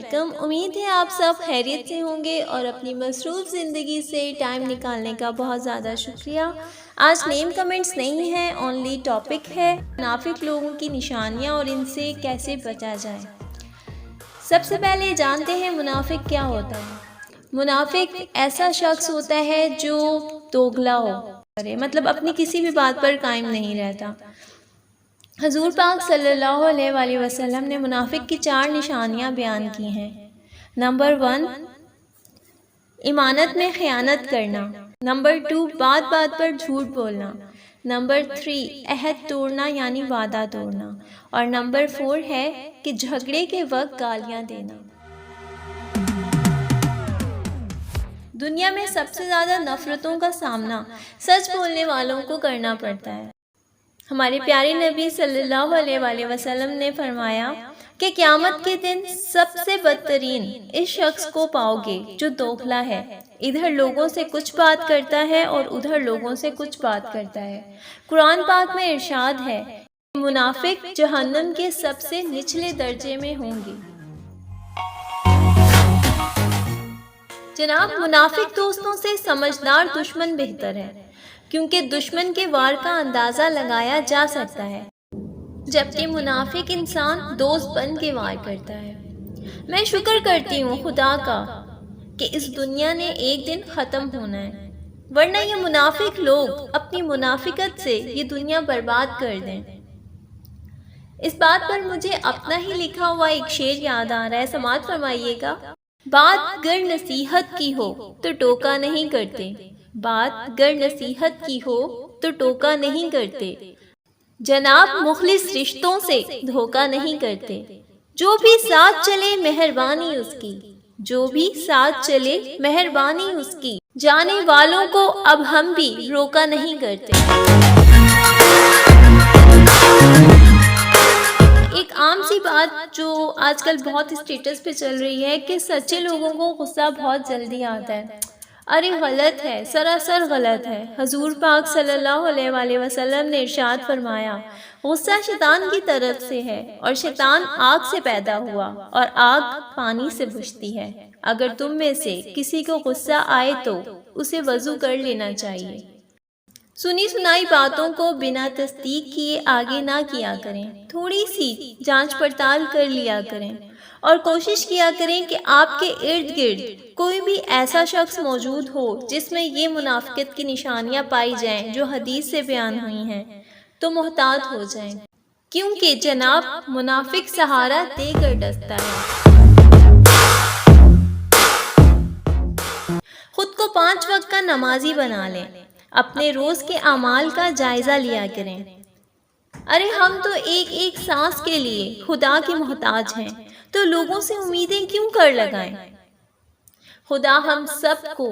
Welcome. امید ہے آپ سب خیریت سے ہوں گے اور اپنی مصروف زندگی سے ٹائم نکالنے کا بہت زیادہ شکریہ۔ آج نیم کمنٹس نہیں ہیں، اونلی ٹاپک ہے منافق لوگوں کی نشانیاں اور ان سے کیسے بچا جائے۔ سب سے پہلے جانتے ہیں منافق کیا ہوتا ہے۔ منافق ایسا شخص ہوتا ہے جو دوگلا ہو، مطلب اپنی کسی بھی بات پر قائم نہیں رہتا۔ حضور پاک صلی اللہ علیہ وآلہ وسلم نے منافق کی 4 نشانیاں بیان کی ہیں۔ نمبر 1، ایمانت میں خیانت کرنا۔ نمبر 2، بات بات پر جھوٹ بولنا۔ نمبر 3، عہد توڑنا یعنی وعدہ توڑنا۔ اور نمبر 4 ہے کہ جھگڑے کے وقت گالیاں دینا۔ دنیا میں سب سے زیادہ نفرتوں کا سامنا سچ بولنے والوں کو کرنا پڑتا ہے۔ ہمارے پیارے نبی صلی اللہ علیہ وآلہ وسلم نے فرمایا کہ قیامت کے دن سب سے بدترین اس شخص کو پاؤ گے جو دوگلا ہے، ادھر لوگوں سے کچھ بات کرتا ہے اور ادھر لوگوں سے کچھ بات کرتا ہے۔ قرآن پاک میں ارشاد ہے کہ منافق جہنم کے سب سے نچلے درجے میں ہوں گے۔ جناب، منافق دوستوں سے سمجھدار دشمن بہتر ہے، کیونکہ دشمن کے وار کا اندازہ لگایا جا سکتا ہے، جبکہ منافق انسان دوست بن کے وار کرتا ہے۔ میں شکر کرتی ہوں خدا کا کہ اس دنیا نے ایک دن ختم ہونا ہے، ورنہ یہ منافق لوگ اپنی منافقت سے یہ دنیا برباد کر دیں۔ اس بات پر مجھے اپنا ہی لکھا ہوا ایک شعر یاد آ رہا ہے، سماعت فرمائیے گا۔ بات گر نصیحت کی ہو تو ٹوکا نہیں کرتے، بات گر نصیحت کی ہو تو ٹوکا نہیں کرتے، جناب مخلص رشتوں سے دھوکا نہیں کرتے، جو بھی ساتھ چلے مہربانی اس کی، جو بھی ساتھ چلے مہربانی اس کی، جانے والوں کو اب ہم بھی روکا نہیں کرتے۔ ایک عام سی بات جو آج کل بہت اسٹیٹس پہ چل رہی ہے کہ سچے لوگوں کو غصہ بہت جلدی آتا ہے۔ ارے غلط ہے، سراسر غلط ہے۔ حضور پاک صلی اللہ علیہ وآلہ وسلم نے ارشاد فرمایا، غصہ شیطان کی طرف سے ہے اور شیطان آگ سے پیدا ہوا اور آگ پانی سے بجھتی ہے۔ اگر تم میں سے کسی کو غصہ آئے تو اسے وضو کر لینا چاہیے۔ سنی سنائی باتوں کو بنا تصدیق کیے آگے نہ کیا کریں، تھوڑی سی جانچ پڑتال کر لیا کریں اور کوشش کیا کریں کہ آپ کے ارد گرد کوئی بھی ایسا شخص موجود ہو جس میں یہ منافقت کی نشانیاں پائی جائیں جو حدیث سے بیان ہوئی ہیں، تو محتاط ہو جائیں، کیونکہ جناب منافق سہارا دے کر ڈستا ہے۔ خود کو 5 وقت کا نمازی بنا لیں، اپنے روز کے اعمال کا جائزہ لیا کریں۔ ارے ہم تو ایک ایک سانس کے لیے خدا کے محتاج ہیں، تو لوگوں سے امیدیں کیوں کر لگائیں؟ خدا ہم سب کو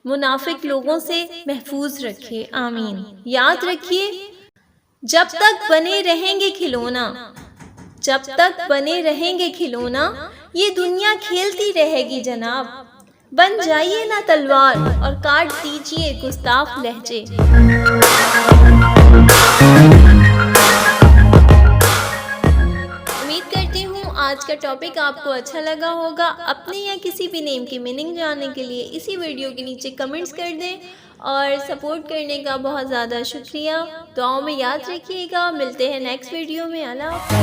منافق لوگوں سے محفوظ رکھے، آمین۔ یاد رکھیے، جب تک بنے رہیں گے کھلونا، جب تک بنے رہیں گے کھلونا، یہ دنیا کھیلتی رہے گی جناب۔ بن جائیے نا تلوار اور کاٹ دیجئے گستاخ لہجے۔ امید کرتی ہوں آج کا ٹاپک آپ کو اچھا لگا ہوگا۔ اپنے یا کسی بھی نیم کی میننگ جاننے کے لیے اسی ویڈیو کے نیچے کمنٹس کر دیں اور سپورٹ کرنے کا بہت زیادہ شکریہ۔ دعاؤں میں یاد رکھیے گا۔ ملتے ہیں نیکسٹ ویڈیو میں۔ اللہ حافظ۔